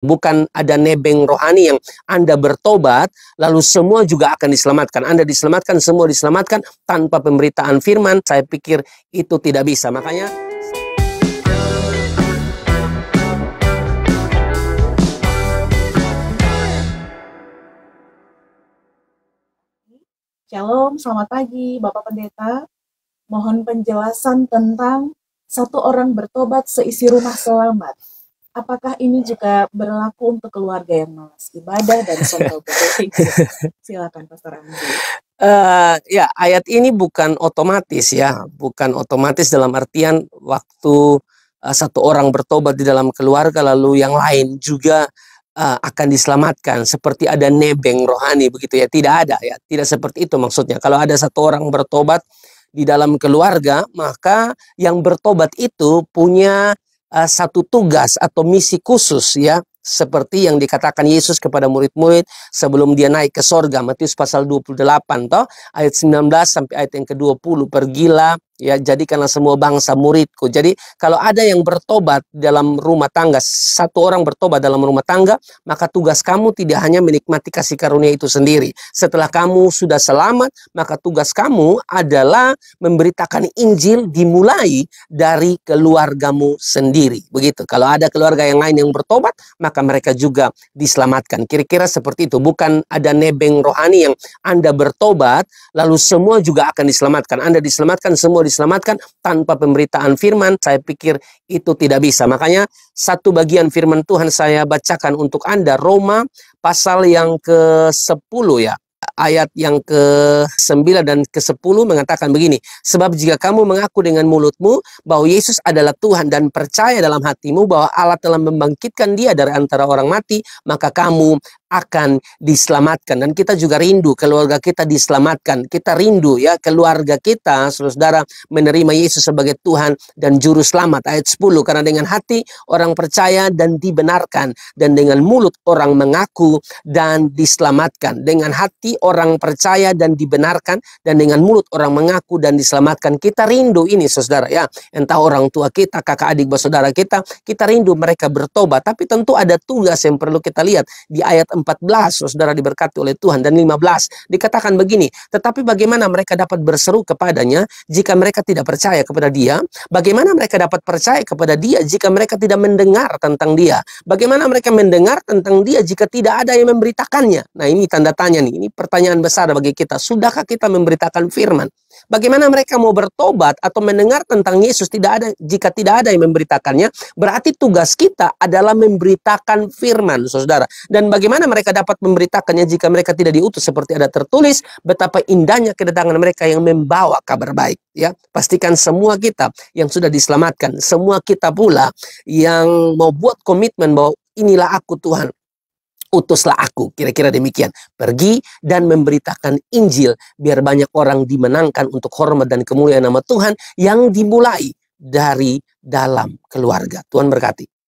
Bukan ada nebeng rohani yang Anda bertobat, lalu semua juga akan diselamatkan. Anda diselamatkan, semua diselamatkan tanpa pemberitaan firman. Saya pikir itu tidak bisa. Makanya Shalom, selamat pagi Bapak Pendeta. Mohon penjelasan tentang satu orang bertobat seisi rumah selamat. Apakah ini juga berlaku untuk keluarga yang malas ibadah dan sombong berdoa? Silakan Pastor Andi. Ya, ayat ini bukan otomatis ya, bukan otomatis dalam artian waktu satu orang bertobat di dalam keluarga lalu yang lain juga akan diselamatkan seperti ada nebeng rohani begitu ya. Tidak ada ya, tidak seperti itu maksudnya. Kalau ada satu orang bertobat di dalam keluarga, maka yang bertobat itu punya satu tugas atau misi khusus ya, seperti yang dikatakan Yesus kepada murid-murid sebelum dia naik ke sorga, Matius pasal 28 toh, ayat 19 sampai ayat yang ke-20, pergilah ya, jadikanlah semua bangsa muridku. Jadi kalau ada yang bertobat dalam rumah tangga, satu orang bertobat dalam rumah tangga, maka tugas kamu tidak hanya menikmati kasih karunia itu sendiri. Setelah kamu sudah selamat, maka tugas kamu adalah memberitakan Injil dimulai dari keluargamu sendiri. Begitu. Kalau ada keluarga yang lain yang bertobat, maka mereka juga diselamatkan. Kira-kira seperti itu. Bukan ada nebeng rohani yang Anda bertobat, lalu semua juga akan diselamatkan. Anda diselamatkan, semua diselamatkan tanpa pemberitaan firman. Saya pikir itu tidak bisa. Makanya satu bagian firman Tuhan saya bacakan untuk Anda. Roma pasal yang ke-10 ya. Ayat yang ke-9 dan ke-10 mengatakan begini. Sebab jika kamu mengaku dengan mulutmu bahwa Yesus adalah Tuhan dan percaya dalam hatimu bahwa Allah telah membangkitkan dia dari antara orang mati, maka kamu akan diselamatkan. Dan kita juga rindu keluarga kita diselamatkan. Kita rindu ya keluarga kita, saudara, menerima Yesus sebagai Tuhan dan Juru Selamat. Ayat 10, karena dengan hati orang percaya dan dibenarkan, dan dengan mulut orang mengaku dan diselamatkan. Dengan hati orang percaya dan dibenarkan, dan dengan mulut orang mengaku dan diselamatkan. Kita rindu ini saudara ya. Entah orang tua kita, kakak adik bersaudara kita rindu mereka bertobat. Tapi tentu ada tugas yang perlu kita lihat. Di ayat 14, saudara diberkati oleh Tuhan, dan 15 dikatakan begini, tetapi bagaimana mereka dapat berseru kepadanya jika mereka tidak percaya kepada dia? Bagaimana mereka dapat percaya kepada dia jika mereka tidak mendengar tentang dia? Bagaimana mereka mendengar tentang dia jika tidak ada yang memberitakannya? Nah, ini tanda tanya nih, ini pertanyaan besar bagi kita. Sudahkah kita memberitakan firman? Bagaimana mereka mau bertobat atau mendengar tentang Yesus jika tidak ada yang memberitakannya? Berarti tugas kita adalah memberitakan firman, saudara. Dan bagaimana mereka dapat memberitakannya jika mereka tidak diutus? Seperti ada tertulis, betapa indahnya kedatangan mereka yang membawa kabar baik. Ya, pastikan semua kita yang sudah diselamatkan, semua kita pula yang mau buat komitmen bahwa inilah aku Tuhan, utuslah aku, kira-kira demikian. Pergi dan memberitakan Injil, biar banyak orang dimenangkan untuk hormat dan kemuliaan nama Tuhan yang dimulai dari dalam keluarga. Tuhan berkati.